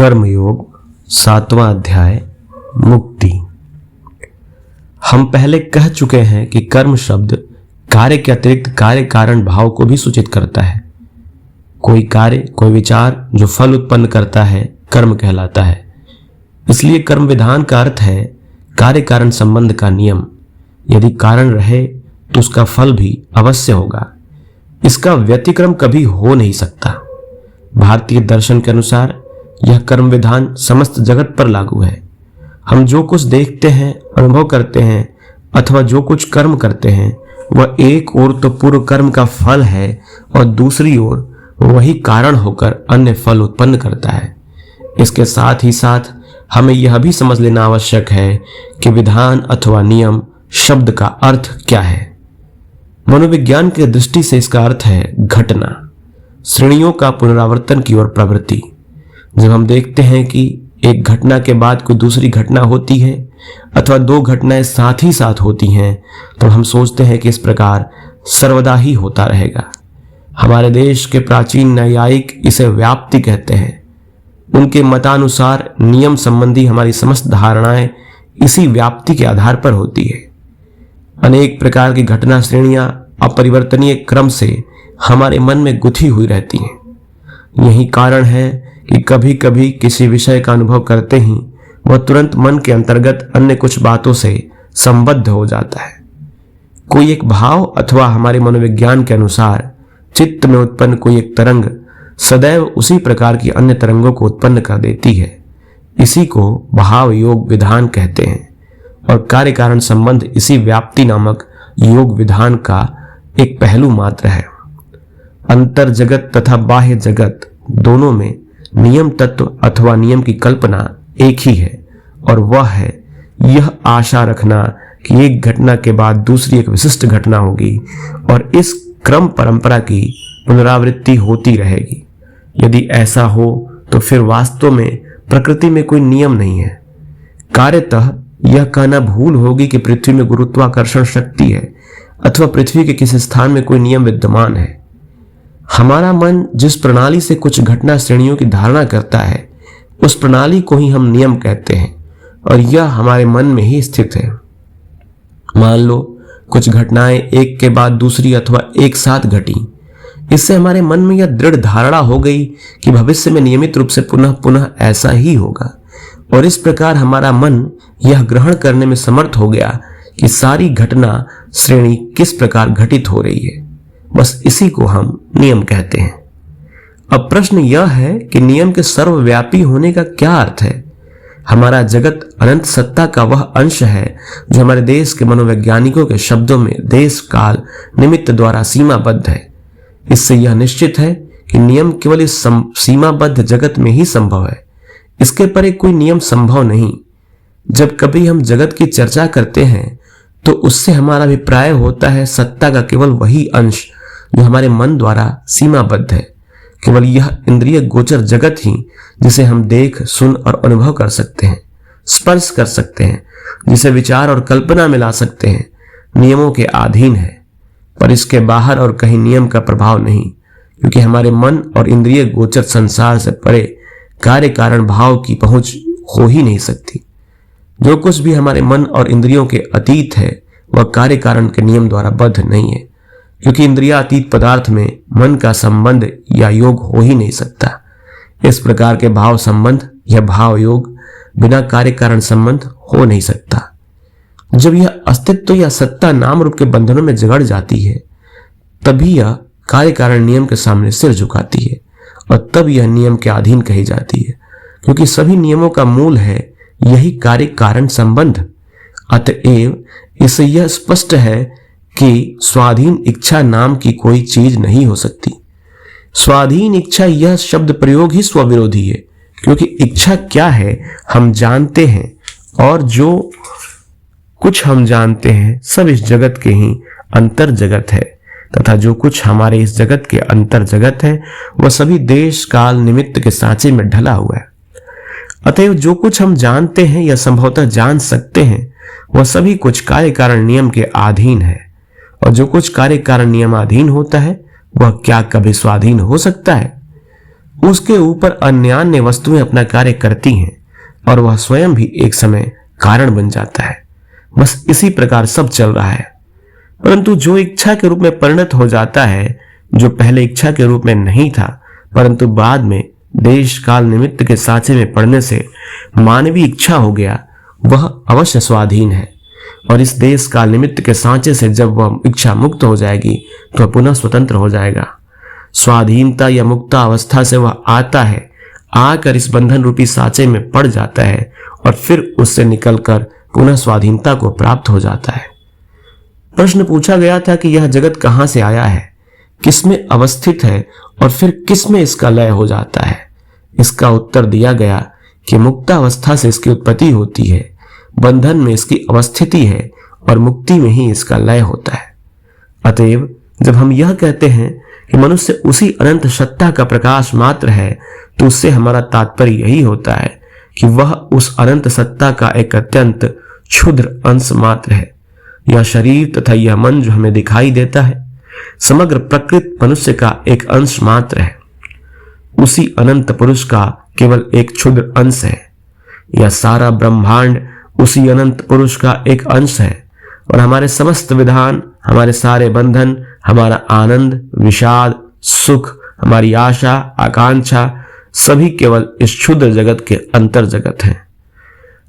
कर्मयोग 7वां अध्याय मुक्ति। हम पहले कह चुके हैं कि कर्म शब्द कार्य के अतिरिक्त कार्य कारण भाव को भी सूचित करता है। कोई कार्य, कोई विचार जो फल उत्पन्न करता है कर्म कहलाता है। इसलिए कर्म विधान का अर्थ है कार्य कारण संबंध का नियम। यदि कारण रहे तो उसका फल भी अवश्य होगा। इसका व्यतिक्रम कभी हो नहीं सकता। भारतीय दर्शन के अनुसार यह कर्म विधान समस्त जगत पर लागू है। हम जो कुछ देखते हैं, अनुभव करते हैं अथवा जो कुछ कर्म करते हैं वह एक ओर तो पूर्व कर्म का फल है और दूसरी ओर वही कारण होकर अन्य फल उत्पन्न करता है। इसके साथ ही साथ हमें यह भी समझ लेना आवश्यक है कि विधान अथवा नियम शब्द का अर्थ क्या है। मनोविज्ञान की दृष्टि से इसका अर्थ है घटना, श्रेणियों का पुनरावर्तन की ओर प्रवृत्ति। जब हम देखते हैं कि एक घटना के बाद कोई दूसरी घटना होती है अथवा दो घटनाएं साथ ही साथ होती हैं तो हम सोचते हैं कि इस प्रकार सर्वदा ही होता रहेगा। हमारे देश के प्राचीन न्यायिक इसे व्याप्ति कहते हैं। उनके मतानुसार नियम संबंधी हमारी समस्त धारणाएं इसी व्याप्ति के आधार पर होती है। अनेक प्रकार की घटना श्रेणियां अपरिवर्तनीय क्रम से हमारे मन में गुथी हुई रहती हैं। यही कारण है कि कभी कभी किसी विषय का अनुभव करते ही वह तुरंत मन के अंतर्गत अन्य कुछ बातों से संबद्ध हो जाता है। कोई एक भाव अथवा हमारे मनोविज्ञान के अनुसार चित्त में उत्पन्न कोई एक तरंग सदैव उसी प्रकार की अन्य तरंगों को उत्पन्न कर देती है। इसी को भाव योग विधान कहते हैं और कार्य कारण संबंध इसी व्याप्ति नामक योग विधान का एक पहलू मात्र है। अंतर जगत तथा बाह्य जगत दोनों में नियम तत्व अथवा नियम की कल्पना एक ही है और वह है यह आशा रखना कि एक घटना के बाद दूसरी एक विशिष्ट घटना होगी और इस क्रम परंपरा की पुनरावृत्ति होती रहेगी। यदि ऐसा हो तो फिर वास्तव में प्रकृति में कोई नियम नहीं है। कार्यतः यह कहना भूल होगी कि पृथ्वी में गुरुत्वाकर्षण शक्ति है अथवा पृथ्वी के किसी स्थान में कोई नियम विद्यमान है। हमारा मन जिस प्रणाली से कुछ घटना श्रेणियों की धारणा करता है उस प्रणाली को ही हम नियम कहते हैं और यह हमारे मन में ही स्थित है। मान लो कुछ घटनाएं एक के बाद दूसरी अथवा एक साथ घटी। इससे हमारे मन में यह दृढ़ धारणा हो गई कि भविष्य में नियमित रूप से पुनः पुनः ऐसा ही होगा और इस प्रकार हमारा मन यह ग्रहण करने में समर्थ हो गया कि सारी घटना श्रेणी किस प्रकार घटित हो रही है। बस इसी को हम नियम कहते हैं। अब प्रश्न यह है कि नियम के सर्वव्यापी होने का क्या अर्थ है। हमारा जगत अनंत सत्ता का वह अंश है जो हमारे देश के मनोवैज्ञानिकों के शब्दों में देश काल निमित्त द्वारा सीमाबद्ध है। इससे यह निश्चित है कि नियम केवल इस सीमाबद्ध जगत में ही संभव है। इसके परे कोई नियम संभव नहीं। जब कभी हम जगत की चर्चा करते हैं तो उससे हमारा अभिप्राय होता है सत्ता का केवल वही अंश जो हमारे मन द्वारा सीमाबद्ध है। केवल यह इंद्रिय गोचर जगत ही जिसे हम देख, सुन और अनुभव कर सकते हैं, स्पर्श कर सकते हैं, जिसे विचार और कल्पना में ला सकते हैं, नियमों के अधीन है। पर इसके बाहर और कहीं नियम का प्रभाव नहीं, क्योंकि हमारे मन और इंद्रिय गोचर संसार से परे कार्य कारण भाव की पहुंच हो ही नहीं सकती। जो कुछ भी हमारे मन और इंद्रियों के अतीत है वह कार्य कारण के नियम द्वारा बद्ध नहीं है, क्योंकि इंद्रियातीत पदार्थ में मन का संबंध या योग हो ही नहीं सकता। इस प्रकार के भाव संबंध या भाव योग बिना कार्य कारण संबंध हो नहीं सकता। जब यह अस्तित्व या सत्ता नाम रूप के बंधनों में जगड़ जाती है तभी यह कार्य कारण नियम के सामने सिर झुकाती है और तब यह नियम के अधीन कही जाती है, क्योंकि सभी नियमों का मूल है यही कार्य कारण संबंध। अतएव इससे यह स्पष्ट है कि स्वाधीन इच्छा नाम की कोई चीज नहीं हो सकती। स्वाधीन इच्छा यह शब्द प्रयोग ही स्वविरोधी है, क्योंकि इच्छा क्या है हम जानते हैं और जो कुछ हम जानते हैं सब इस जगत के ही अंतर जगत है तथा जो कुछ हमारे इस जगत के अंतर जगत है वह सभी देश काल निमित्त के सांचे में ढला हुआ है। अतएव जो कुछ हम जानते हैं या संभवतः जान सकते हैं वह सभी कुछ कार्य कारण नियम के अधीन है और जो कुछ कार्य कारण नियमाधीन होता है वह क्या कभी स्वाधीन हो सकता है। उसके ऊपर अन्य वस्तुएं अपना कार्य करती हैं और वह स्वयं भी एक समय कारण बन जाता है। बस इसी प्रकार सब चल रहा है। परंतु जो इच्छा के रूप में परिणत हो जाता है, जो पहले इच्छा के रूप में नहीं था परंतु बाद में देश काल निमित्त के सांचे में पड़ने से मानवीय इच्छा हो गया, वह अवश्य स्वाधीन है। और इस देश काल निमित्त के सांचे से जब वह इच्छा मुक्त हो जाएगी तो पुनः स्वतंत्र हो जाएगा। स्वाधीनता या मुक्ता अवस्था से वह आता है, आकर इस बंधन रूपी सांचे में पड़ जाता है और फिर उससे निकलकर पुनः स्वाधीनता को प्राप्त हो जाता है। प्रश्न पूछा गया था कि यह जगत कहां से आया है, किसमें अवस्थित है और फिर किसमें इसका लय हो जाता है। इसका उत्तर दिया गया कि मुक्तावस्था से इसकी उत्पत्ति होती है, बंधन में इसकी अवस्थिति है और मुक्ति में ही इसका लय होता है। अतएव जब हम यह कहते हैं कि मनुष्य उसी अनंत सत्ता का प्रकाश मात्र है, तो उससे हमारा तात्पर्य यही होता है कि वह उस अनंत सत्ता का एक अत्यंत क्षुद्र अंश मात्र है। यह शरीर तथा यह मन जो हमें दिखाई देता है, समग्र प्रकृति मनुष्य का एक अंश मात्र है, उसी अनंत पुरुष का केवल एक क्षुद्र अंश है। यह सारा ब्रह्मांड उसी अनंत पुरुष का एक अंश है और हमारे समस्त विधान, हमारे सारे बंधन, हमारा आनंद, विषाद, सुख, हमारी आशा, आकांक्षा सभी केवल इस क्षुद्र जगत के अंतर जगत है।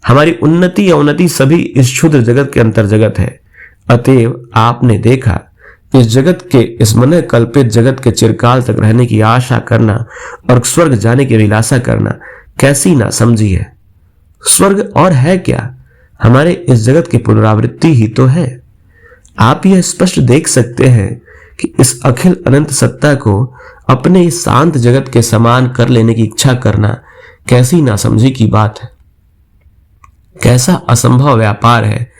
हमारी उन्नति या अवनति सभी इस क्षुद्र जगत के अंतर जगत है। अतएव आपने देखा, इस जगत के, इस मन कल्पित जगत के चिरकाल तक रहने की आशा करना और स्वर्ग जाने की अभिलाषा करना कैसी ना समझी है। स्वर्ग और है क्या, हमारे इस जगत की पुनरावृत्ति ही तो है। आप यह स्पष्ट देख सकते हैं कि इस अखिल अनंत सत्ता को अपने इस शांत जगत के समान कर लेने की इच्छा करना कैसी नासमझी की बात है, कैसा असंभव व्यापार है।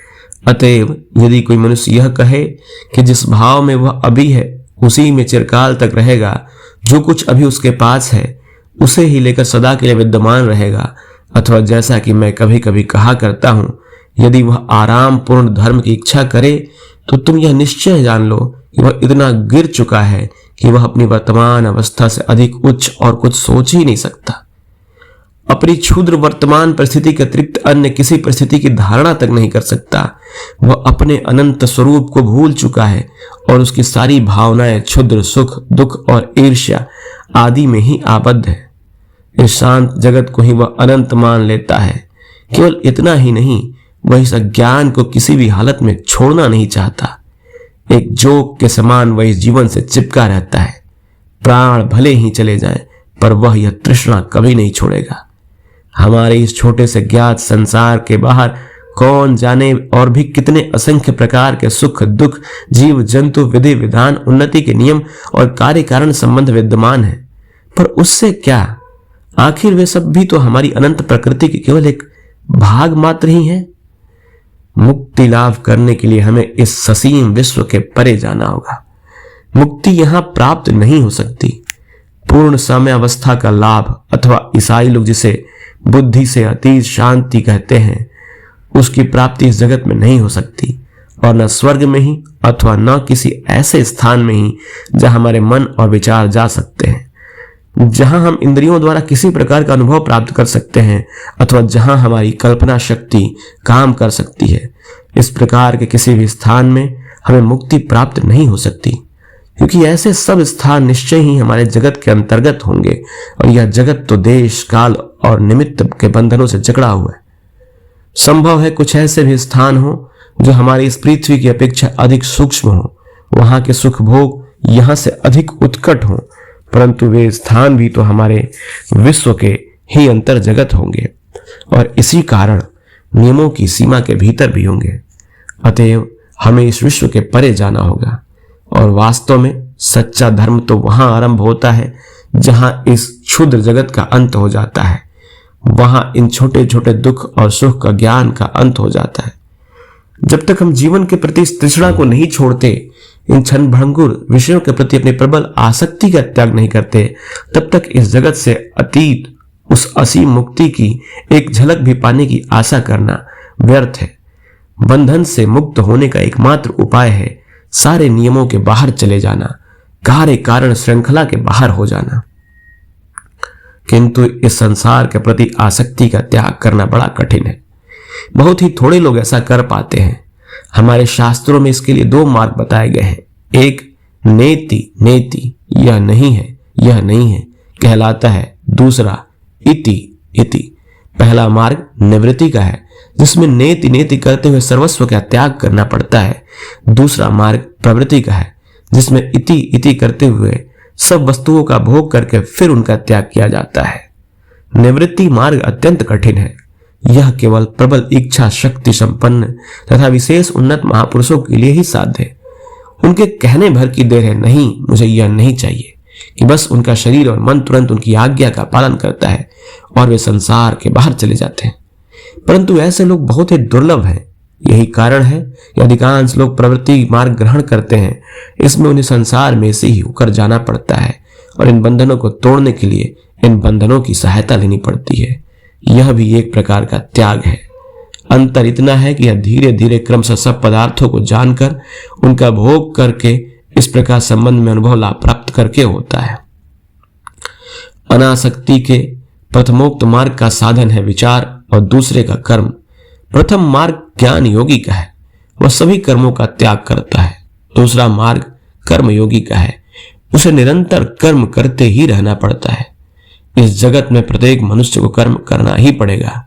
अतएव यदि कोई मनुष्य यह कहे कि जिस भाव में वह अभी है उसी में चिरकाल तक रहेगा, जो कुछ अभी उसके पास है उसे ही लेकर सदा के लिए विद्यमान रहेगा, अथवा जैसा कि मैं कभी कभी कहा करता हूं, यदि वह आराम पूर्ण धर्म की इच्छा करे तो तुम यह निश्चय जान लो कि वह इतना गिर चुका है कि वह अपनी वर्तमान अवस्था से अधिक उच्च और कुछ सोच ही नहीं सकता। अपनी क्षुद्र वर्तमान परिस्थिति के अतिरिक्त अन्य किसी परिस्थिति की धारणा तक नहीं कर सकता। वह अपने अनंत स्वरूप को भूल चुका है और उसकी सारी भावनाएं क्षुद्र सुख, दुख और ईर्ष्या आदि में ही आबद्ध है। इस शांत जगत को ही वह अनंत मान लेता है। केवल इतना ही नहीं, वह इस अज्ञान को किसी भी हालत में छोड़ना नहीं चाहता। एक जोक के समान वह इस जीवन से चिपका रहता है। प्राण भले ही चले जाएं, पर वह यह तृष्णा कभी नहीं छोड़ेगा। हमारे इस छोटे से ज्ञात संसार के बाहर कौन जाने और भी कितने असंख्य प्रकार के सुख दुख, जीव जंतु, विधि विधान, उन्नति के नियम और कार्य कारण संबंध विद्यमान है। पर उससे क्या, आखिर वे सब भी तो हमारी अनंत प्रकृति की केवल एक भाग मात्र ही है। मुक्ति लाभ करने के लिए हमें इस ससीम विश्व के परे जाना होगा। मुक्ति यहां प्राप्त नहीं हो सकती। पूर्ण साम्यावस्था का लाभ, अथवा ईसाई लोग जिसे बुद्धि से अतीत शांति कहते हैं, उसकी प्राप्ति इस जगत में नहीं हो सकती, और न स्वर्ग में ही अथवा न किसी ऐसे स्थान में ही जहां हमारे मन और विचार जा सकते हैं, जहां हम इंद्रियों द्वारा किसी प्रकार का अनुभव प्राप्त कर सकते हैं, अथवा जहां हमारी कल्पना शक्ति काम कर सकती है। इस प्रकार के किसी भी स्थान में हमें मुक्ति प्राप्त नहीं हो सकती, क्योंकि ऐसे सब स्थान निश्चय ही हमारे जगत के अंतर्गत होंगे, और यह जगत तो देश काल और निमित्त के बंधनों से जकड़ा हुआ है। संभव है कुछ ऐसे भी स्थान हो जो हमारी इस पृथ्वी की अपेक्षा अधिक सूक्ष्म हो, वहां के सुख भोग यहां से अधिक उत्कट हो, परंतु वे स्थान भी तो हमारे विश्व के ही अंतर जगत होंगे और इसी कारण नियमों की सीमा के भीतर भी होंगे। अतएव हमें इस विश्व के परे जाना होगा, और वास्तव में सच्चा धर्म तो वहां आरंभ होता है जहां इस क्षुद्र जगत का अंत हो जाता है। वहां इन छोटे छोटे दुख और सुख का ज्ञान का अंत हो जाता है। जब तक हम जीवन के प्रति इस तृष्णा को नहीं छोड़ते, इन क्षणभंगुर विषयों के प्रति अपनी प्रबल आसक्ति का त्याग नहीं करते, तब तक इस जगत से अतीत उस असीम मुक्ति की एक झलक भी पाने की आशा करना व्यर्थ है। बंधन से मुक्त होने का एकमात्र उपाय है सारे नियमों के बाहर चले जाना, कार्य कारण श्रृंखला के बाहर हो जाना। किंतु इस संसार के प्रति आसक्ति का त्याग करना बड़ा कठिन है। बहुत ही थोड़े लोग ऐसा कर पाते हैं। हमारे शास्त्रों में इसके लिए दो मार्ग बताए गए हैं। एक नेति नेति, यह नहीं है, यह नहीं है कहलाता है। दूसरा इति इति। पहला मार्ग निवृत्ति का है, जिसमें नेति नेति करते हुए सर्वस्व का त्याग करना पड़ता है। दूसरा मार्ग प्रवृत्ति का है, जिसमें इति इति करते हुए सब वस्तुओं का भोग करके फिर उनका त्याग किया जाता है। निवृत्ति मार्ग अत्यंत कठिन है। यह केवल प्रबल इच्छा शक्ति संपन्न तथा विशेष उन्नत महापुरुषों के लिए ही साध्य है। उनके कहने भर की देर है, नहीं मुझे यह नहीं चाहिए, कि बस उनका शरीर और मन तुरंत उनकी आज्ञा का पालन करता है और वे संसार के बाहर चले जाते हैं। परंतु ऐसे लोग बहुत ही दुर्लभ हैं। यही कारण है कि अधिकांश लोग प्रवृत्ति मार्ग ग्रहण करते हैं। इसमें उन्हें संसार में से ही होकर जाना पड़ता है और इन बंधनों को तोड़ने के लिए इन बंधनों की सहायता लेनी पड़ती है। यह भी एक प्रकार का त्याग है। अंतर इतना है कि यह धीरे धीरे क्रमशः सब पदार्थों को जानकर उनका भोग करके इस प्रकार संबंध में अनुभव लाभ प्राप्त करके होता है। अनासक्ति के प्रथमोक्त मार्ग का साधन है विचार और दूसरे का कर्म। प्रथम मार्ग ज्ञान योगी का है, वह सभी कर्मों का त्याग करता है। दूसरा मार्ग कर्म योगी का है, उसे निरंतर कर्म करते ही रहना पड़ता है। इस जगत में प्रत्येक मनुष्य को कर्म करना ही पड़ेगा।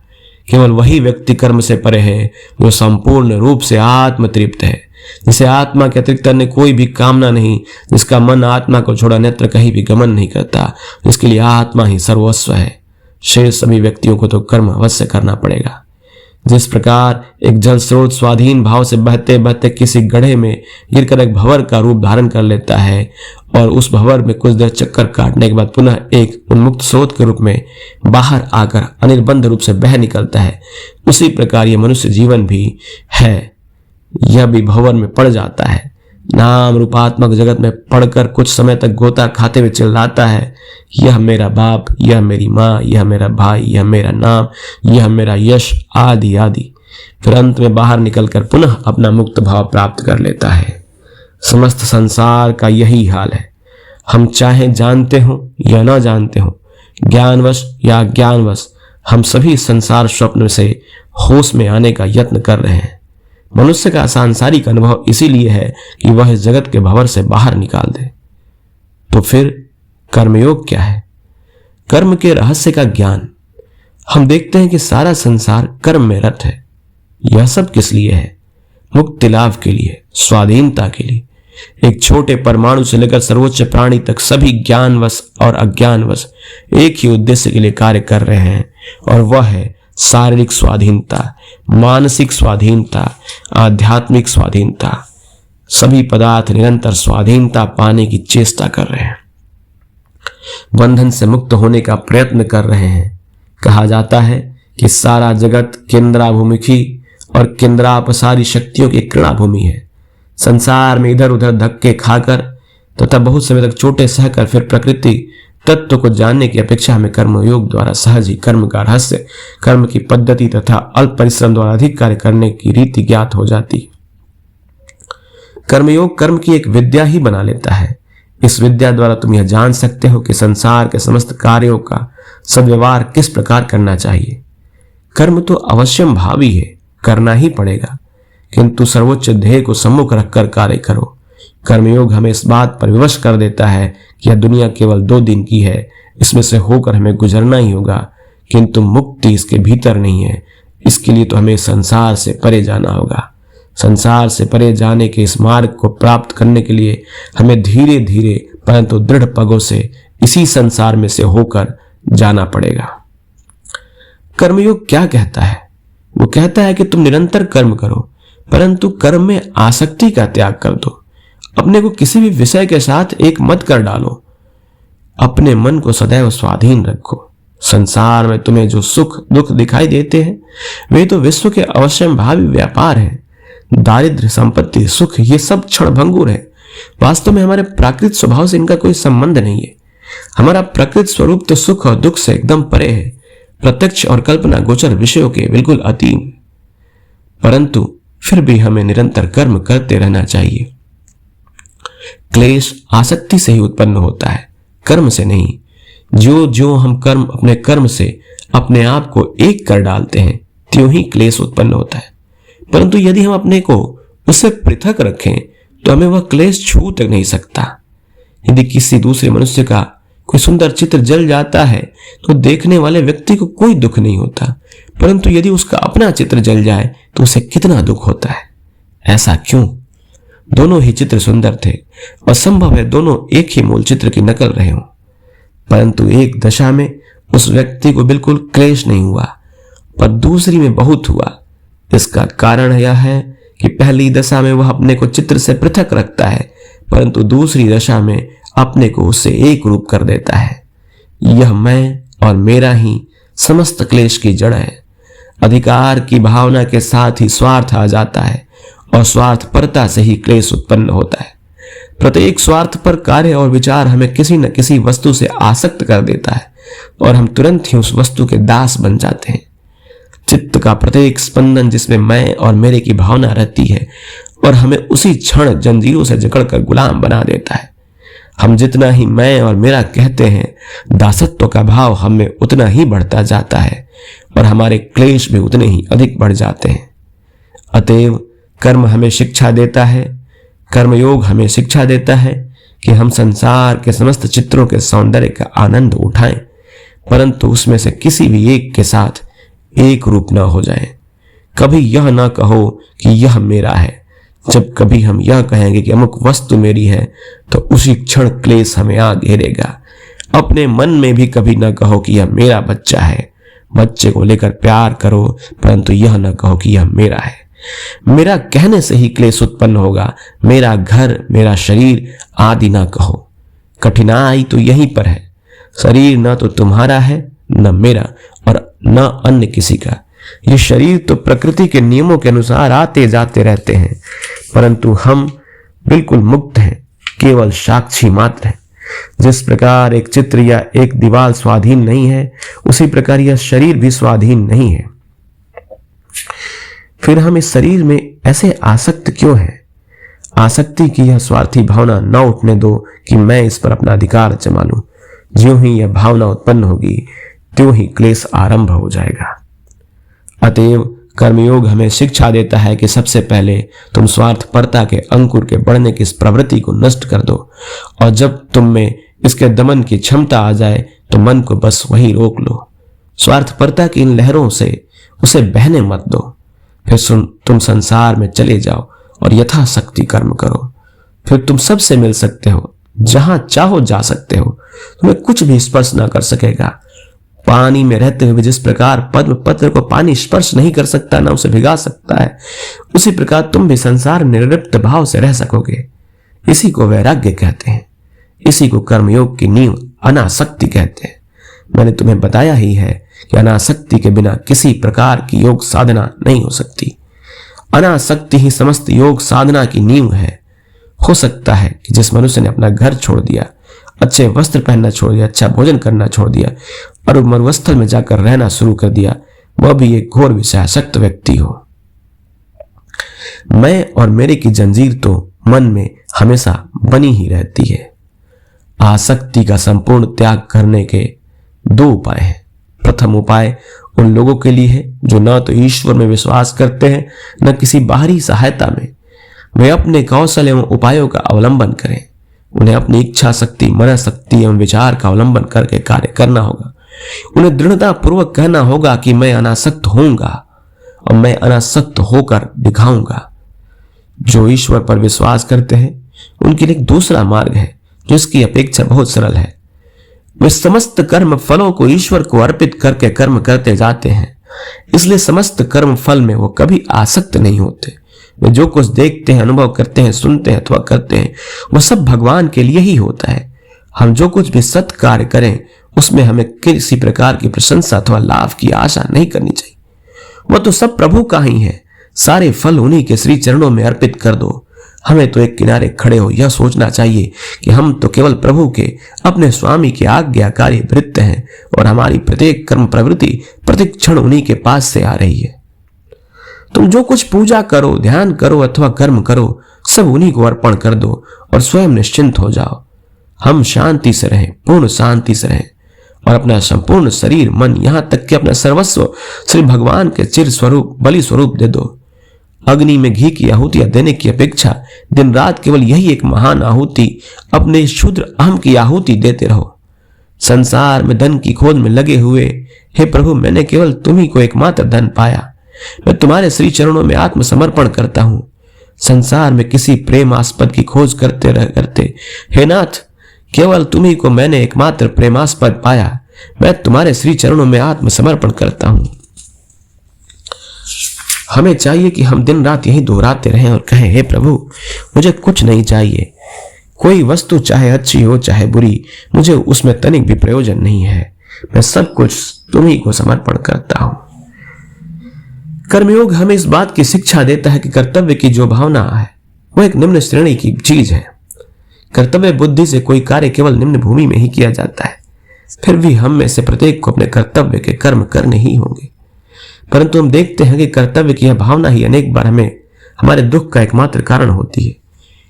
केवल वही व्यक्ति कर्म से परे है जो संपूर्ण रूप से आत्म तृप्त है, जिसे आत्मा के अतिरिक्त अन्य कोई भी कामना नहीं, जिसका मन आत्मा को छोड़ा अन्यत्र कहीं भी गमन नहीं करता, जिसके लिए आत्मा ही सर्वस्व है। शेष सभी व्यक्तियों को तो कर्म अवश्य करना पड़ेगा। जिस प्रकार एक जल स्रोत स्वाधीन भाव से बहते बहते किसी गड्ढे में गिरकर एक भंवर का रूप धारण कर लेता है और उस भंवर में कुछ देर चक्कर काटने के बाद पुनः एक उन्मुक्त स्रोत के रूप में बाहर आकर अनिर्बंध रूप से बह निकलता है, उसी प्रकार यह मनुष्य जीवन भी है। यह भी भंवर में पड़ जाता है। नाम रूपात्मक जगत में पड़कर कुछ समय तक गोता खाते हुए चिल्लाता है, यह मेरा बाप, यह मेरी माँ, यह मेरा भाई, यह मेरा नाम, यह मेरा यश आदि आदि। फिर अंत में बाहर निकलकर पुनः अपना मुक्त भाव प्राप्त कर लेता है। समस्त संसार का यही हाल है। हम चाहे जानते हो या ना जानते हो, ज्ञानवश या अज्ञानवश, हम सभी संसार स्वप्न से होश में आने का यत्न कर रहे हैं। मनुष्य का सांसारिक अनुभव इसीलिए है कि वह इस जगत के भंवर से बाहर निकाल दे। तो फिर कर्मयोग क्या है? कर्म के रहस्य का ज्ञान। हम देखते हैं कि सारा संसार कर्म में रत है। यह सब किस लिए है? मुक्ति लाभ के लिए, स्वाधीनता के लिए। एक छोटे परमाणु से लेकर सर्वोच्च प्राणी तक सभी ज्ञानवश और अज्ञानवश एक ही उद्देश्य के लिए कार्य कर रहे हैं, और वह है शारीरिक स्वाधीनता, मानसिक स्वाधीनता, आध्यात्मिक स्वाधीनता। सभी पदार्थ निरंतर स्वाधीनता पाने की चेष्टा कर रहे हैं, बंधन से मुक्त होने का प्रयत्न कर रहे हैं। कहा जाता है कि सारा जगत केंद्राभिमुखी और केंद्रापसारी शक्तियों की क्रीड़ा भूमि है। संसार में इधर उधर धक्के खाकर तथा बहुत समय तक चोटें सहकर फिर प्रकृति तत्व को जानने की अपेक्षा हमें कर्मयोग द्वारा सहज ही कर्म का रहस्य, कर्म की पद्धति तथा अल्प परिश्रम द्वारा अधिक कार्य करने की रीति ज्ञात हो जाती है। कर्मयोग कर्म की एक विद्या ही बना लेता है। इस विद्या द्वारा तुम यह जान सकते हो कि संसार के समस्त कार्यों का सद्व्यवहार किस प्रकार करना चाहिए। कर्म तो अवश्यम भावी है, करना ही पड़ेगा, किंतु सर्वोच्च ध्येय को सम्मुख रखकर कार्य करो। कर्मयोग हमें इस बात पर विवश कर देता है कि यह दुनिया केवल 2 दिन की है, इसमें से होकर हमें गुजरना ही होगा, किंतु मुक्ति इसके भीतर नहीं है। इसके लिए तो हमें संसार से परे जाना होगा। संसार से परे जाने के इस मार्ग को प्राप्त करने के लिए हमें धीरे धीरे परंतु दृढ़ पगों से इसी संसार में से होकर जाना पड़ेगा। कर्मयोग क्या कहता है? वो कहता है कि तुम निरंतर कर्म करो, परंतु कर्म में आसक्ति का त्याग कर दो। अपने को किसी भी विषय के साथ एक मत कर डालो। अपने मन को सदैव स्वाधीन रखो। संसार में तुम्हें जो सुख दुख दिखाई देते हैं वे तो विश्व के अवश्यंभावी व्यापार हैं। दारिद्र्य, संपत्ति, सुख, ये सब क्षणभंगुर है। वास्तव में हमारे प्राकृतिक स्वभाव से इनका कोई संबंध नहीं है। हमारा प्रकृति स्वरूप तो सुख और दुख से एकदम परे है, प्रत्यक्ष और कल्पना गोचर विषयों के बिल्कुल अधीन। परंतु फिर भी हमें निरंतर कर्म करते रहना चाहिए। क्लेश आसक्ति से ही उत्पन्न होता है, कर्म से नहीं। जो जो हम अपने कर्म से अपने आप को एक कर डालते हैं, त्यों ही क्लेश उत्पन्न होता है। परंतु यदि हम अपने को उससे पृथक रखें तो हमें वह क्लेश छू तक नहीं सकता। यदि किसी दूसरे मनुष्य का कोई सुंदर चित्र जल जाता है तो देखने वाले व्यक्ति को कोई दुख नहीं होता, परंतु यदि उसका अपना चित्र जल जाए तो उसे कितना दुख होता है। ऐसा क्यों? दोनों ही चित्र सुंदर थे और संभव है दोनों एक ही मूल चित्र की नकल रहे हों, परंतु एक दशा में उस व्यक्ति को बिल्कुल क्लेश नहीं हुआ पर दूसरी में बहुत हुआ। इसका कारण यह है कि पहली दशा में वह अपने को चित्र से पृथक रखता है, परंतु दूसरी दशा में अपने को उससे एक रूप कर देता है। यह मैं और मेरा ही समस्त क्लेश की जड़ है। अधिकार की भावना के साथ ही स्वार्थ आ जाता है और स्वार्थपरता से ही क्लेश उत्पन्न होता है। प्रत्येक स्वार्थ पर कार्य और विचार हमें किसी न किसी वस्तु से आसक्त कर देता है और हम तुरंत ही उस वस्तु के दास बन जाते हैं। चित्त का प्रत्येक स्पंदन जिसमें मैं और मेरे की भावना रहती है और हमें उसी क्षण जंजीरों से जकड़कर गुलाम बना देता है। हम जितना ही मैं और मेरा कहते हैं, दासत्व का भाव हमें उतना ही बढ़ता जाता है और हमारे क्लेश भी उतने ही अधिक बढ़ जाते हैं। अतएव कर्म हमें शिक्षा देता है, कर्मयोग हमें शिक्षा देता है कि हम संसार के समस्त चित्रों के सौंदर्य का आनंद उठाएं, परंतु उसमें से किसी भी एक के साथ एक रूप न हो जाएं। कभी यह ना कहो कि यह मेरा है। जब कभी हम यह कहेंगे कि अमुक वस्तु मेरी है तो उसी क्षण क्लेश हमें आ घेरेगा। अपने मन में भी कभी न कहो कि यह मेरा बच्चा है। बच्चे को लेकर प्यार करो, परंतु यह न कहो कि यह मेरा है। मेरा कहने से ही क्लेश उत्पन्न होगा। मेरा घर, मेरा शरीर आदि ना कहो। कठिनाई तो यहीं पर है। शरीर न तो तुम्हारा है, न मेरा और न अन्य किसी का। ये शरीर तो प्रकृति के नियमों के अनुसार आते जाते रहते हैं, परंतु हम बिल्कुल मुक्त हैं, केवल साक्षी मात्र हैं। जिस प्रकार एक चित्र या एक दीवार स्वाधीन नहीं है, उसी प्रकार यह शरीर भी स्वाधीन नहीं है। फिर हम इस शरीर में ऐसे आसक्त क्यों हैं? आसक्ति की यह स्वार्थी भावना न उठने दो कि मैं इस पर अपना अधिकार जमा लूं। ज्यों ही यह भावना उत्पन्न होगी, त्यों ही क्लेश आरंभ हो जाएगा। अतएव कर्मयोग हमें शिक्षा देता है कि सबसे पहले तुम स्वार्थपरता के अंकुर के बढ़ने की इस प्रवृत्ति को नष्ट कर दो, और जब तुम में इसके दमन की क्षमता आ जाए तो मन को बस वही रोक लो। स्वार्थपरता की इन लहरों से उसे बहने मत दो। फिर तुम संसार में चले जाओ और यथाशक्ति कर्म करो। फिर तुम सबसे मिल सकते हो, जहां चाहो जा सकते हो। तुम्हें कुछ भी स्पर्श ना कर सकेगा। पानी में रहते हुए जिस प्रकार पद्म पत्र को पानी स्पर्श नहीं कर सकता, ना उसे भिगा सकता है, उसी प्रकार तुम भी संसार निर्लिप्त भाव से रह सकोगे। इसी को वैराग्य कहते हैं। इसी को कर्मयोग की नींव अनासक्ति कहते हैं। मैंने तुम्हें बताया ही है कि अनासक्ति के बिना किसी प्रकार की योग साधना नहीं हो सकती। अनासक्ति ही समस्त योग साधना की नींव है। हो सकता है कि जिस मनुष्य ने अपना घर छोड़ दिया, अच्छे वस्त्र पहनना छोड़ दिया, अच्छा भोजन करना छोड़ दिया और मरुस्थल में जाकर रहना शुरू कर दिया, वह भी एक घोर विषयासक्त व्यक्ति हो। मैं और मेरे की जंजीर तो मन में हमेशा बनी ही रहती है। आसक्ति का संपूर्ण त्याग करने के दो उपाय हैं। प्रथम उपाय उन लोगों के लिए है जो न तो ईश्वर में विश्वास करते हैं, न किसी बाहरी सहायता में। वे अपने कौशल एवं उपायों का अवलंबन करें। उन्हें अपनी इच्छा शक्ति, मन शक्ति एवं विचार का अवलंबन करके कार्य करना होगा। उन्हें दृढ़ता पूर्वक कहना होगा कि मैं अनासक्त होऊंगा और मैं अनासक्त होकर दिखाऊंगा। जो ईश्वर पर विश्वास करते हैं उनके लिए एक दूसरा मार्ग है जो इसकी अपेक्षा बहुत सरल है। वे समस्त कर्म फलों को ईश्वर को अर्पित करके कर्म करते जाते हैं, इसलिए समस्त कर्म फल में वो कभी आसक्त नहीं होते। वे जो कुछ देखते हैं, अनुभव करते हैं, सुनते हैं अथवा करते हैं, वह सब भगवान के लिए ही होता है। हम जो कुछ भी सत् कार्य करें उसमें हमें किसी प्रकार की प्रशंसा अथवा लाभ की आशा नहीं करनी चाहिए। वह तो सब प्रभु का ही है। सारे फल उन्हीं के श्री चरणों में अर्पित कर दो। हमें तो एक किनारे खड़े हो यह सोचना चाहिए कि हम तो केवल प्रभु के, अपने स्वामी के आज्ञाकारी भृत्य हैं और हमारी प्रत्येक कर्म प्रवृत्ति प्रत्येक क्षण उन्हीं के पास से आ रही है। तुम जो कुछ पूजा करो, ध्यान करो अथवा कर्म करो, सब उन्हीं को अर्पण कर दो और स्वयं निश्चिंत हो जाओ। हम शांति से रहें, पूर्ण शांति से रहें। और अपना संपूर्ण शरीर, मन, यहां तक कि अपना सर्वस्व श्री भगवान के चिर स्वरूप, बलि स्वरूप दे दो। अग्नि में घी की आहुतियां देने की अपेक्षा दिन रात केवल यही एक महान आहुति, अपने क्षुद्र अहम की आहुति देते रहो। संसार में धन की खोज में लगे हुए, हे प्रभु, मैंने केवल तुम्ही को एकमात्र धन पाया। मैं तुम्हारे श्री चरणों में आत्मसमर्पण करता हूं। संसार में किसी प्रेमास्पद की खोज करते हे नाथ, केवल तुम्ही को मैंने एकमात्र प्रेमास्पद पाया। मैं तुम्हारे श्री चरणों में आत्मसमर्पण करता हूं। हमें चाहिए कि हम दिन रात यही दोहराते रहें और कहें, हे प्रभु, मुझे कुछ नहीं चाहिए। कोई वस्तु चाहे अच्छी हो चाहे बुरी, मुझे उसमें तनिक भी प्रयोजन नहीं है। मैं सब कुछ तुम्ही को समर्पण करता हूं। कर्मयोग हमें इस बात की शिक्षा देता है कि कर्तव्य की जो भावना है वो एक निम्न श्रेणी की चीज है। कर्तव्य बुद्धि से कोई कार्य केवल निम्न भूमि में ही किया जाता है। फिर भी हम में से प्रत्येक को अपने कर्तव्य के कर्म करने ही होंगे, परंतु हम देखते हैं कि कर्तव्य की यह भावना ही अनेक बार हमें हमारे दुख का एकमात्र कारण होती है।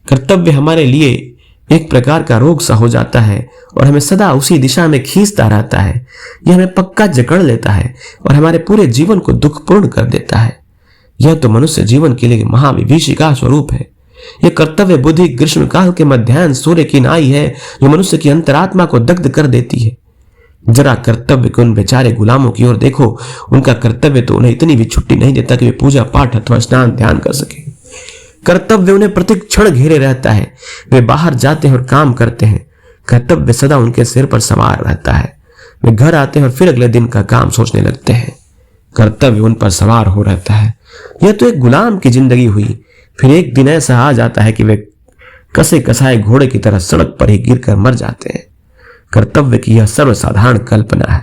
कर्तव्य हमारे लिए एक प्रकार का रोग सा हो जाता है और हमें सदा उसी दिशा में खींचता रहता है। यह हमें पक्का जकड़ लेता है और हमारे पूरे जीवन को दुखपूर्ण कर देता है। यह तो मनुष्य जीवन के लिए महाविभीषिका स्वरूप है। यह कर्तव्य बुद्धि ग्रीष्म काल के मध्याह्न सूर्य की नाई है जो मनुष्य की अंतरात्मा को दग्ध कर देती है। जरा कर्तव्य के उन बेचारे गुलामों की ओर देखो। उनका कर्तव्य तो उन्हें इतनी भी छुट्टी नहीं देता कि वे पूजा पाठ अथवा स्नान ध्यान कर सके। कर्तव्य उन्हें प्रत्येक क्षण घेरे रहता है। वे बाहर जाते हैं और काम करते हैं। कर्तव्य सदा उनके सिर पर सवार रहता है। वे घर आते हैं और फिर अगले दिन का काम सोचने लगते हैं। कर्तव्य उन पर सवार हो रहता है। यह तो एक गुलाम की जिंदगी हुई। फिर एक दिन ऐसा आ जाता है कि वे कसे कसाए घोड़े की तरह सड़क पर ही गिरकर मर जाते हैं। कर्तव्य की यह सर्वसाधारण कल्पना है,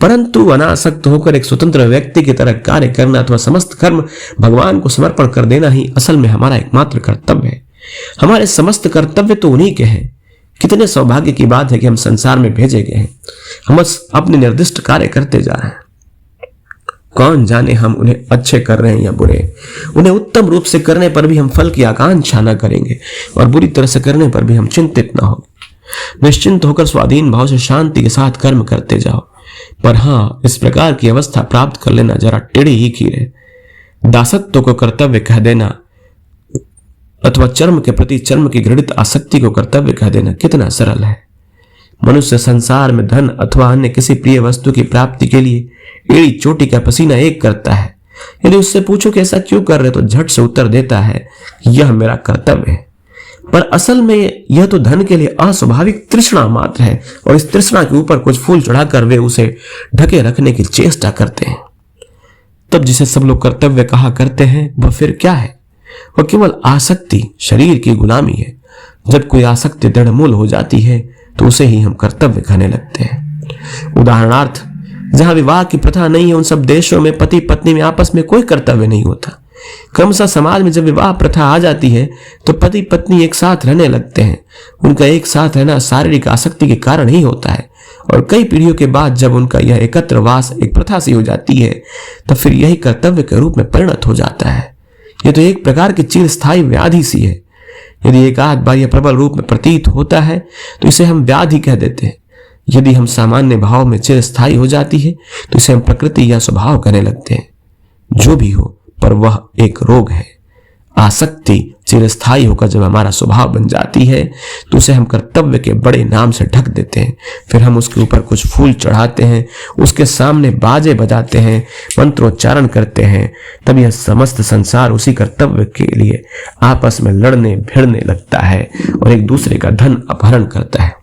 परंतु अनासक्त होकर एक स्वतंत्र व्यक्ति की तरह कार्य करना अथवा समस्त कर्म भगवान को समर्पण कर देना ही असल में हमारा एकमात्र कर्तव्य है। हमारे समस्त कर्तव्य तो उन्हीं के हैं। कितने सौभाग्य की बात है कि हम संसार में भेजे गए हैं। हम अपने निर्दिष्ट कार्य करते जा रहे हैं। कौन जाने हम उन्हें अच्छे कर रहे हैं या बुरे। उन्हें उत्तम रूप से करने पर भी हम फल की आकांक्षा न करेंगे और बुरी तरह से करने पर भी हम चिंतित न होंगे। निश्चिंत होकर स्वाधीन भाव से शांति के साथ कर्म करते जाओ। पर हाँ, इस प्रकार की अवस्था प्राप्त कर लेना जरा टेढ़ी ही खीर है। दासत्व को कर्तव्य कह देना अथवा चर्म के प्रति चर्म की घृणित आसक्ति को कर्तव्य कह देना कितना सरल है। मनुष्य संसार में धन अथवा अन्य किसी प्रिय वस्तु की प्राप्ति के लिए एड़ी चोटी का पसीना एक करता है। यदि उससे पूछो कि ऐसा क्यों कर रहे, तो झट से उत्तर देता है, यह मेरा कर्तव्य है। पर असल में यह तो धन के लिए अस्वाभाविक तृष्णा मात्र है और इस तृष्णा के ऊपर कुछ फूल चढ़ाकर वे उसे ढके रखने की चेष्टा करते हैं। तब जिसे सब लोग कर्तव्य कहा करते हैं वह फिर क्या है? वह केवल आसक्ति, शरीर की गुलामी है। जब कोई आसक्ति दृढ़मूल हो जाती है तो उसे ही हम कर्तव्य कहने लगते हैं। उदाहरणार्थ, जहां विवाह की प्रथा नहीं है उन सब देशों में पति पत्नी में आपस में कोई कर्तव्य नहीं होता। क्रमशः समाज में जब विवाह प्रथा आ जाती है तो पति पत्नी एक साथ रहने लगते हैं। उनका एक साथ रहना शारीरिक आसक्ति के कारण ही होता है और कई पीढ़ियों के बाद जब उनका यह एकत्र वास एक प्रथा सी हो जाती है तो फिर यही कर्तव्य के रूप में परिणत हो जाता है। यह तो एक प्रकार की चिरस्थायी व्याधि सी है। यदि एक आध बार यह प्रबल रूप में प्रतीत होता है तो इसे हम व्याधि कह देते हैं। यदि हम सामान्य भाव में चिरस्थायी हो जाती है तो इसे हम प्रकृति या स्वभाव कहने लगते हैं। जो भी हो, पर वह एक रोग है। आसक्ति चिरस्थायी होकर जब हमारा स्वभाव बन जाती है तो उसे हम कर्तव्य के बड़े नाम से ढक देते हैं। फिर हम उसके ऊपर कुछ फूल चढ़ाते हैं, उसके सामने बाजे बजाते हैं, मंत्रोच्चारण करते हैं। तब यह समस्त संसार उसी कर्तव्य के लिए आपस में लड़ने भिड़ने लगता है और एक दूसरे का धन अपहरण करता है।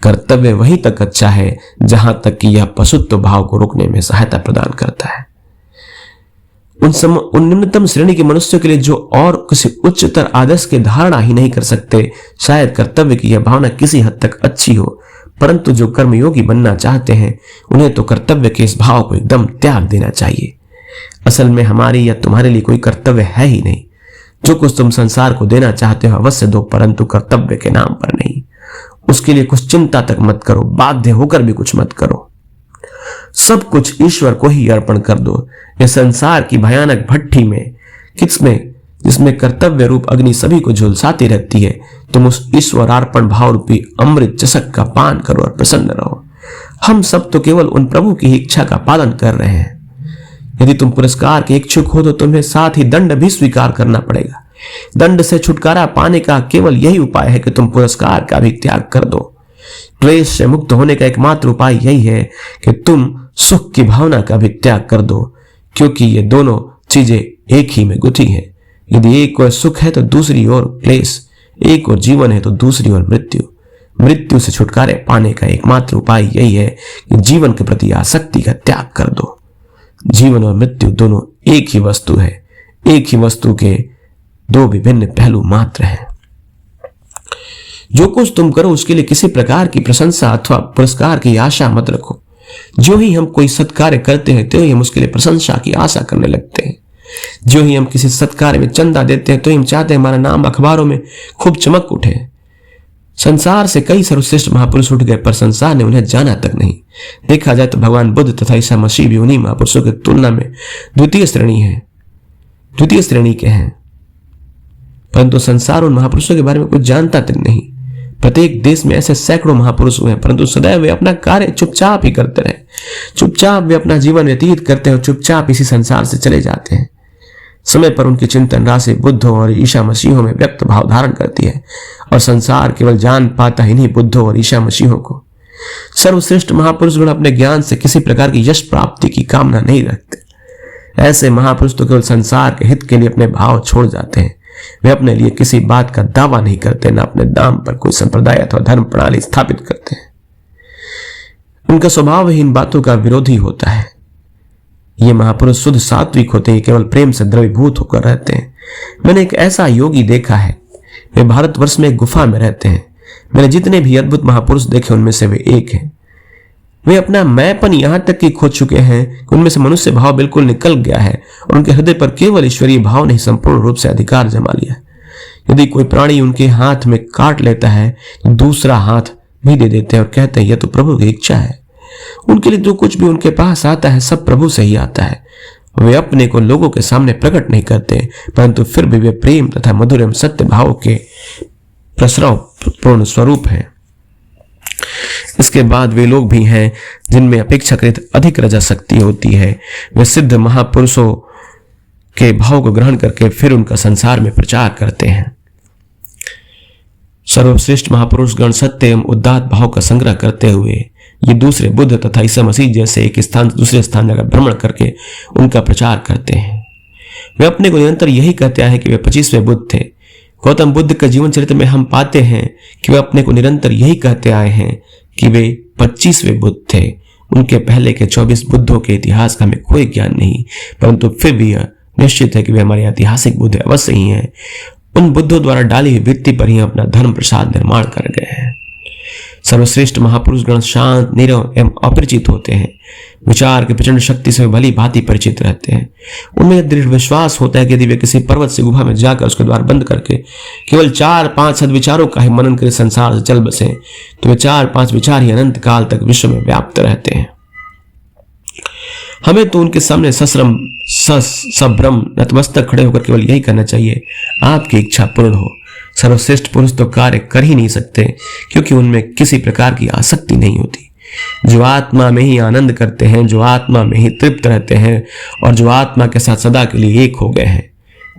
कर्तव्य वहीं तक अच्छा है जहां तक कि यह पशुत्व भाव को रोकने में सहायता प्रदान करता है। उन निम्नतम श्रेणी के मनुष्यों के लिए जो और किसी उच्चतर आदर्श की धारणा ही नहीं कर सकते, शायद कर्तव्य की यह भावना किसी हद तक अच्छी हो, परंतु जो कर्मयोगी बनना चाहते हैं उन्हें तो कर्तव्य के इस भाव को एकदम त्याग देना चाहिए। असल में हमारी या तुम्हारे लिए कोई कर्तव्य है ही नहीं। जो कुछ तुम संसार को देना चाहते हो अवश्य दो, परंतु कर्तव्य के नाम पर नहीं। उसके लिए कुछ चिंता तक मत करो, बाध्य होकर भी कुछ मत करो। सब कुछ ईश्वर को ही अर्पण कर दो। इस संसार की भयानक भट्ठी में किसमें जिसमें कर्तव्य रूप अग्नि सभी को झुलसाती रहती है, तुम उस ईश्वरार्पण भाव रूपी अमृत चषक का पान करो और प्रसन्न रहो। हम सब तो केवल उन प्रभु की इच्छा का पालन कर रहे हैं। यदि तुम पुरस्कार के इच्छुक हो तो तुम्हें साथ ही दंड भी स्वीकार करना पड़ेगा। दंड से छुटकारा पाने का केवल यही उपाय है कि तुम पुरस्कार का भी त्याग कर दो। क्लेश से मुक्त होने का एकमात्र उपाय यही है कि तुम सुख की भावना का भी त्याग कर दो, क्योंकि ये दोनों चीजें एक ही में गुथी हैं। यदि एक ओर सुख है तो दूसरी ओर क्लेश, एक ओर जीवन है तो दूसरी ओर मृत्यु। मृत्यु से छुटकारे पाने का एकमात्र उपाय यही है कि जीवन के प्रति आसक्ति का त्याग कर दो। जीवन और मृत्यु दोनों एक ही वस्तु है, एक ही वस्तु के दो विभिन्न पहलू मात्र हैं। जो कुछ तुम करो उसके लिए किसी प्रकार की प्रशंसा अथवा पुरस्कार की आशा मत रखो। जो ही हम कोई सत्कार्य करते हैं तो ही हम उसके लिए प्रशंसा की आशा करने लगते हैं। जो ही हम किसी सत्कार्य में चंदा देते हैं तो ही हम चाहते हैं हमारा नाम अखबारों में खूब चमक उठे। संसार से कई सर्वश्रेष्ठ महापुरुष उठ गए, पर संसार ने उन्हें जाना तक नहीं। देखा जाए तो भगवान बुद्ध तथा ईसा मसीह भी उन्हीं महापुरुषों की तुलना में द्वितीय श्रेणी के हैं, परंतु संसार उन महापुरुषों के बारे में कुछ जानता तक नहीं। प्रत्येक देश में ऐसे सैकड़ों महापुरुष हुए हैं, परंतु सदैव वे अपना कार्य चुपचाप ही करते रहे। चुपचाप वे अपना जीवन व्यतीत करते हैं और चुपचाप इसी संसार से चले जाते हैं। समय पर उनकी चिंतन राशि बुद्धों और ईसा मसीहों में व्यक्त भाव धारण करती है, और संसार केवल जान पाता ही नहीं बुद्धों और ईसा मसीहों को। सर्वश्रेष्ठ महापुरुष गण अपने ज्ञान से किसी प्रकार की यश प्राप्ति की कामना नहीं रखते। ऐसे महापुरुष तो केवल संसार के हित के लिए अपने भाव छोड़ जाते हैं। वे अपने लिए किसी बात का दावा नहीं करते, न अपने दाम पर कोई संप्रदाय अथवा धर्म प्रणाली स्थापित करते हैं। उनका स्वभाव ही इन बातों का विरोधी होता है। ये महापुरुष शुद्ध सात्विक होते हैं, केवल प्रेम से द्रवीभूत होकर रहते हैं। मैंने एक ऐसा योगी देखा है, वे भारतवर्ष में एक गुफा में रहते हैं। मैंने जितने भी अद्भुत महापुरुष देखे उनमें से वे एक हैं। वे अपना मैंपन यहां तक कि खो चुके हैं कि उनमें से मनुष्य भाव बिल्कुल निकल गया है और उनके हृदय पर केवल ईश्वरीय भाव ने संपूर्ण रूप से अधिकार जमा लिया। यदि कोई प्राणी उनके हाथ में काट लेता है तो दूसरा हाथ भी दे देते हैं और कहते हैं यह तो प्रभु की इच्छा है। उनके लिए जो कुछ भी उनके पास आता है सब प्रभु से ही आता है। वे अपने को लोगों के सामने प्रकट नहीं करते, परंतु फिर भी वे प्रेम तथा मधुर एवं सत्य भाव के प्रसराव पूर्ण स्वरूप हैं। इसके बाद वे लोग भी हैं जिनमें अपेक्षाकृत अधिक रजा शक्ति होती है। वे सिद्ध महापुरुषों के भाव को ग्रहण करके फिर उनका संसार में प्रचार करते हैं। सर्वश्रेष्ठ महापुरुष गण सत्य एवं उदात्त भाव का संग्रह करते हुए ये दूसरे बुद्ध तथा ईसा मसीह जैसे एक स्थान से दूसरे स्थान जाकर भ्रमण करके उनका प्रचार करते हैं। वे अपने को निरंतर यही कहते आए हैं कि वे 25वें बुद्ध थे। गौतम बुद्ध के जीवन चरित्र में हम पाते हैं कि वे अपने को निरंतर यही कहते आए हैं कि वे 25वें बुद्ध थे। उनके पहले के 24 बुद्धों के इतिहास का हमें कोई ज्ञान नहीं, परंतु फिर भी यह निश्चित है कि वे हमारे ऐतिहासिक बुद्ध अवश्य ही हैं। उन बुद्धों द्वारा डाली हुई भित्ति पर ही अपना धर्म प्रसाद निर्माण कर गए हैं। सर्वश्रेष्ठ महापुरुष गण शांत, नीरव एवं अपरिचित होते हैं। विचार की प्रचंड शक्ति से वे भली भांति परिचित रहते हैं। उनमें दृढ़ विश्वास होता है कि यदि वे किसी पर्वत से गुफा में जाकर उसके द्वार बंद करके केवल 4-5 सद्विचारों का ही मनन करे संसार से चल बसे तो वे 4-5 विचार ही अनंत काल तक विश्व में व्याप्त रहते हैं। हमें तो उनके सामने सश्रम सभ्रम नतमस्तक खड़े होकर केवल यही करना चाहिए, आपकी इच्छा पूर्ण हो। सर्वश्रेष्ठ पुरुष तो कार्य कर ही नहीं सकते क्योंकि उनमें किसी प्रकार की आसक्ति नहीं होती। जो आत्मा में ही आनंद करते हैं, जो आत्मा में ही तृप्त रहते हैं और जो आत्मा के साथ सदा के लिए एक हो गए हैं,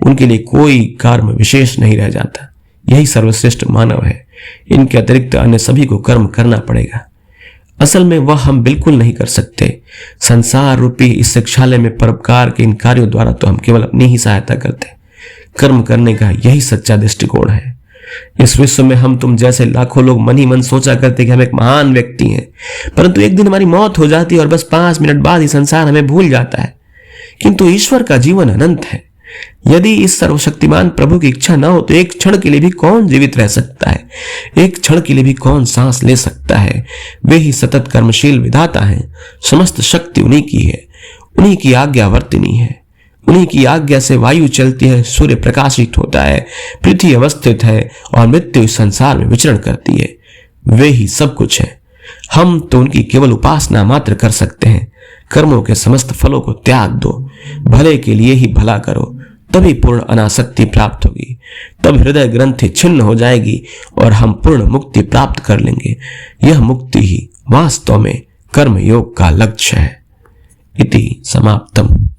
उनके लिए कोई कर्म विशेष नहीं रह जाता। यही सर्वश्रेष्ठ मानव है। इनके अतिरिक्त अन्य सभी को कर्म करना पड़ेगा। असल में वह हम बिल्कुल नहीं कर सकते। संसार रूपी इस शिक्षालय में परोपकार के इन कार्यों द्वारा तो हम केवल अपनी ही सहायता करते। कर्म करने का यही सच्चा दृष्टिकोण है। इस विश्व में हम तुम जैसे लाखों लोग मन ही मन सोचा करते कि हम एक महान व्यक्ति हैं, परंतु एक दिन हमारी मौत हो जाती है और बस 5 मिनट बाद ही संसार हमें भूल जाता है। किंतु ईश्वर का जीवन अनंत है। यदि इस सर्वशक्तिमान प्रभु की इच्छा न हो तो एक क्षण के लिए भी कौन जीवित रह सकता है, एक क्षण के लिए भी कौन सांस ले सकता है। वे ही सतत कर्मशील विधाता हैं। समस्त शक्ति उन्हीं की है, उन्हीं की आज्ञावर्तिनी है। उन्हीं की आज्ञा से वायु चलती है, सूर्य प्रकाशित होता है, पृथ्वी अवस्थित है और मृत्यु इस संसार में विचरण करती है। वे ही सब कुछ है। हम तो उनकी केवल उपासना मात्र कर सकते हैं। कर्मों के समस्त फलों को त्याग दो, भले के लिए ही भला करो, तभी पूर्ण अनासक्ति प्राप्त होगी, तब हृदय ग्रंथि छिन्न हो जाएगी और हम पूर्ण मुक्ति प्राप्त कर लेंगे। यह मुक्ति ही वास्तव में कर्म योग का लक्ष्य है। इति समाप्तम।